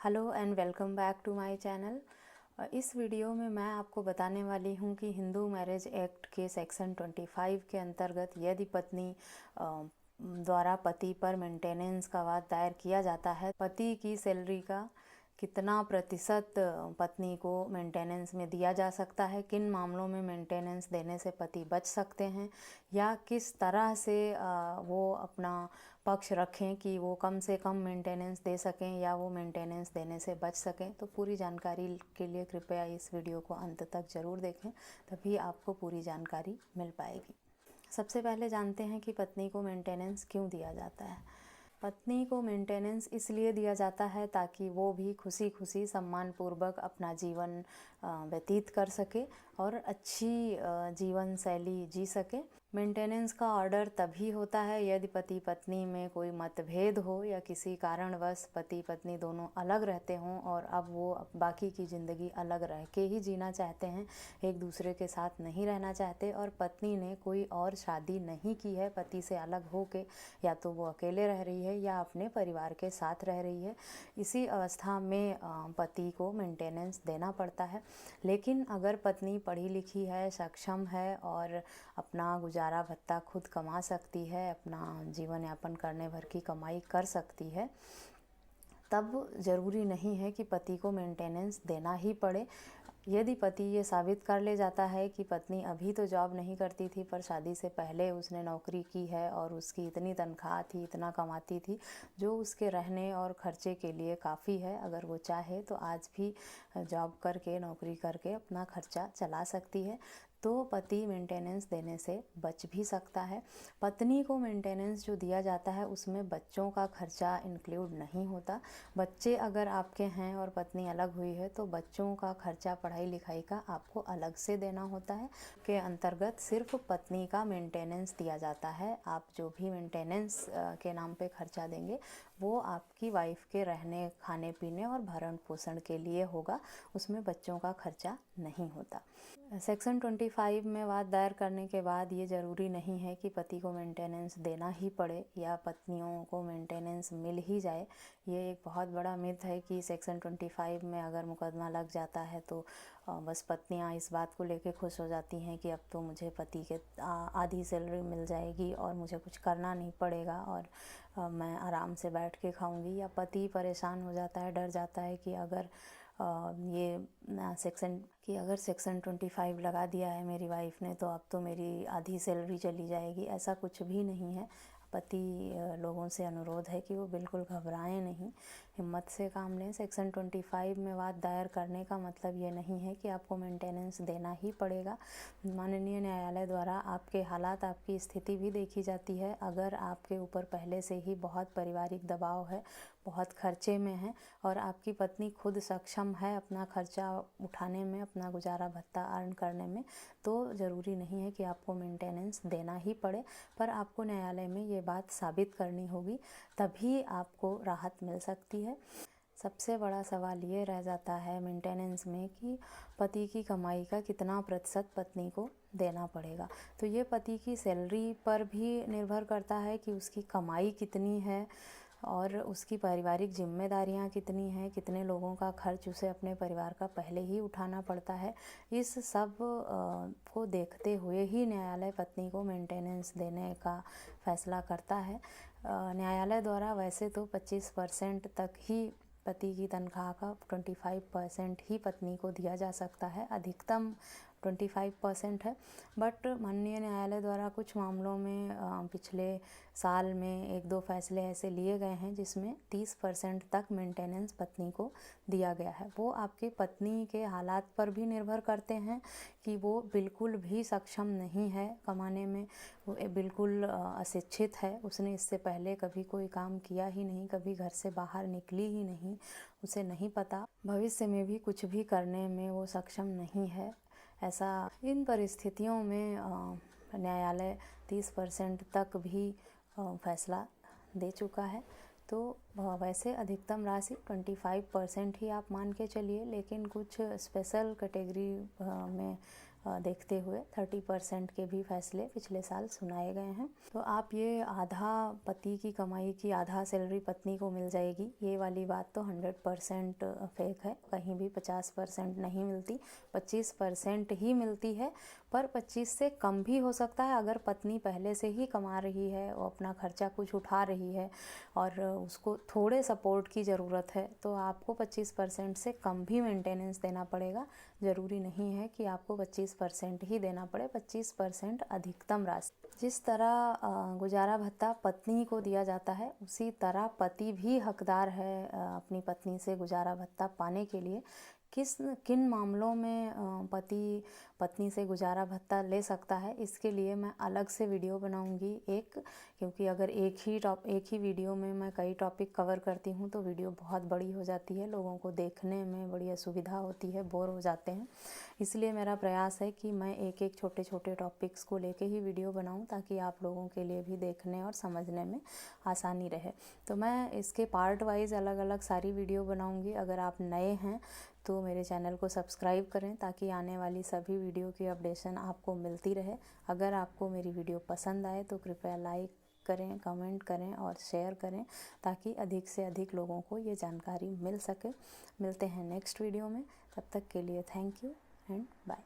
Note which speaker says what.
Speaker 1: Hello and welcome back to my channel. इस video में मैं आपको बताने वाली हूं कि हिंदू मैरिज एक्ट के सेक्शन 25 के अंतर्गत यदि पत्नी द्वारा पति पर मेंटेनेंस का वाद दायर किया जाता है, पति की सैलरी का कितना प्रतिशत पत्नी को मेंटेनेंस में दिया जा सकता है, किन मामलों में मेंटेनेंस देने से पति बच सकते हैं या किस तरह से वो अपना पक्ष रखें कि वो कम से कम मेंटेनेंस दे सकें या वो मेंटेनेंस देने से बच सकें। तो पूरी जानकारी के लिए कृपया इस वीडियो को अंत तक ज़रूर देखें, तभी आपको पूरी जानकारी मिल पाएगी। सबसे पहले जानते हैं कि पत्नी को मेंटेनेंस क्यों दिया जाता है। पत्नी को मेंटेनेंस इसलिए दिया जाता है ताकि वो भी खुशी खुशी सम्मानपूर्वक अपना जीवन व्यतीत कर सके और अच्छी जीवन शैली जी सके। मेंटेनेंस का ऑर्डर तभी होता है यदि पति पत्नी में कोई मतभेद हो या किसी कारणवश पति पत्नी दोनों अलग रहते हों और अब वो बाकी की ज़िंदगी अलग रह के ही जीना चाहते हैं, एक दूसरे के साथ नहीं रहना चाहते और पत्नी ने कोई और शादी नहीं की है, पति से अलग हो के या तो वो अकेले रह रही है या अपने परिवार के साथ रह रही है। इसी अवस्था में पति को मेंटेनेंस देना पड़ता है। लेकिन अगर पत्नी पढ़ी लिखी है, सक्षम है और अपना गुजारा भत्ता खुद कमा सकती है, अपना जीवन यापन करने भर की कमाई कर सकती है, तब ज़रूरी नहीं है कि पति को मेंटेनेंस देना ही पड़े। यदि पति ये साबित कर ले जाता है कि पत्नी अभी तो जॉब नहीं करती थी पर शादी से पहले उसने नौकरी की है और उसकी इतनी तनख्वाह थी, इतना कमाती थी जो उसके रहने और खर्चे के लिए काफ़ी है, अगर वो चाहे तो आज भी जॉब करके नौकरी करके अपना खर्चा चला सकती है, तो पति मेंटेनेंस देने से बच भी सकता है। पत्नी को मेंटेनेंस जो दिया जाता है उसमें बच्चों का खर्चा इंक्लूड नहीं होता। बच्चे अगर आपके हैं और पत्नी अलग हुई है तो बच्चों का खर्चा पढ़ाई लिखाई का आपको अलग से देना होता है। के अंतर्गत सिर्फ पत्नी का मेंटेनेंस दिया जाता है। आप जो भी मेंटेनेंस के नाम पे खर्चा देंगे वो आपकी वाइफ के रहने खाने पीने और भरण पोषण के लिए होगा, उसमें बच्चों का खर्चा नहीं होता। सेक्शन 25 में वाद दायर करने के बाद ये ज़रूरी नहीं है कि पति को मेंटेनेंस देना ही पड़े या पत्नियों को मेंटेनेंस मिल ही जाए। ये एक बहुत बड़ा मिथ है कि सेक्शन 25 में अगर मुकदमा लग जाता है तो बस पत्नियां इस बात को लेके खुश हो जाती हैं कि अब तो मुझे पति के आधी सैलरी मिल जाएगी और मुझे कुछ करना नहीं पड़ेगा और मैं आराम से बैठ के खाऊंगी। या पति परेशान हो जाता है, डर जाता है कि अगर सेक्शन 25 लगा दिया है मेरी वाइफ ने तो अब तो मेरी आधी सैलरी चली जाएगी। ऐसा कुछ भी नहीं है। पति लोगों से अनुरोध है कि वो बिल्कुल घबराएं नहीं, हिम्मत से काम लें। सेक्शन 25 में वाद दायर करने का मतलब ये नहीं है कि आपको मेंटेनेंस देना ही पड़ेगा। माननीय न्यायालय द्वारा आपके हालात, आपकी स्थिति भी देखी जाती है। अगर आपके ऊपर पहले से ही बहुत पारिवारिक दबाव है, बहुत खर्चे में है और आपकी पत्नी खुद सक्षम है अपना खर्चा उठाने में, अपना गुजारा भत्ता अर्न करने में, तो ज़रूरी नहीं है कि आपको मेंटेनेंस देना ही पड़े। पर आपको न्यायालय में ये बात साबित करनी होगी, तभी आपको राहत मिल सकती है। सबसे बड़ा सवाल ये रह जाता है मेंटेनेंस में कि पति की कमाई का कितना प्रतिशत पत्नी को देना पड़ेगा। तो ये पति की सैलरी पर भी निर्भर करता है कि उसकी कमाई कितनी है और उसकी पारिवारिक जिम्मेदारियां कितनी हैं, कितने लोगों का खर्च उसे अपने परिवार का पहले ही उठाना पड़ता है। इस सब को देखते हुए ही न्यायालय पत्नी को मेंटेनेंस देने का फैसला करता है। न्यायालय द्वारा वैसे तो 25% तक ही पति की तनख्वाह का 25% ही पत्नी को दिया जा सकता है, अधिकतम 25% है। बट माननीय न्यायालय द्वारा कुछ मामलों में पिछले साल में एक दो फैसले ऐसे लिए गए हैं जिसमें 30% तक मेंटेनेंस पत्नी को दिया गया है। वो आपके पत्नी के हालात पर भी निर्भर करते हैं कि वो बिल्कुल भी सक्षम नहीं है कमाने में, वो बिल्कुल अशिक्षित है, उसने इससे पहले कभी कोई काम किया ही नहीं, कभी घर से बाहर निकली ही नहीं, उसे नहीं पता, भविष्य में भी कुछ भी करने में वो सक्षम नहीं है। ऐसा इन परिस्थितियों में न्यायालय 30% तक भी फैसला दे चुका है। तो वैसे अधिकतम राशि 25% ही आप मान के चलिए, लेकिन कुछ स्पेशल कैटेगरी में देखते हुए 30% के भी फैसले पिछले साल सुनाए गए हैं। तो आप ये आधा पति की कमाई की आधा सैलरी पत्नी को मिल जाएगी, ये वाली बात तो 100% फेक है। कहीं भी 50% नहीं मिलती, 25% ही मिलती है। पर 25 से कम भी हो सकता है अगर पत्नी पहले से ही कमा रही है, वो अपना खर्चा कुछ उठा रही है और उसको थोड़े सपोर्ट की ज़रूरत है, तो आपको 25% से कम भी मेंटेनेंस देना पड़ेगा। ज़रूरी नहीं है कि आपको 25% ही देना पड़े, 25% अधिकतम राशि। जिस तरह गुजारा भत्ता पत्नी को दिया जाता है, उसी तरह पति भी हकदार है अपनी पत्नी से गुजारा भत्ता पाने के लिए। किन मामलों में पति पत्नी से गुजारा भत्ता ले सकता है, इसके लिए मैं अलग से वीडियो बनाऊंगी क्योंकि अगर एक ही वीडियो में मैं कई टॉपिक कवर करती हूँ तो वीडियो बहुत बड़ी हो जाती है, लोगों को देखने में बड़ी असुविधा होती है, बोर हो जाते हैं। इसलिए मेरा प्रयास है कि मैं एक एक छोटे छोटे टॉपिक्स को लेके ही वीडियो बनाऊं, ताकि आप लोगों के लिए भी देखने और समझने में आसानी रहे। तो मैं इसके पार्ट वाइज अलग अलग सारी वीडियो बनाऊंगी। अगर आप नए हैं तो मेरे चैनल को सब्सक्राइब करें, ताकि आने वाली सभी वीडियो की अपडेशन आपको मिलती रहे। अगर आपको मेरी वीडियो पसंद आए तो कृपया लाइक करें, कमेंट करें और शेयर करें, ताकि अधिक से अधिक लोगों को ये जानकारी मिल सके। मिलते हैं नेक्स्ट वीडियो में, तब तक के लिए थैंक यू एंड बाय।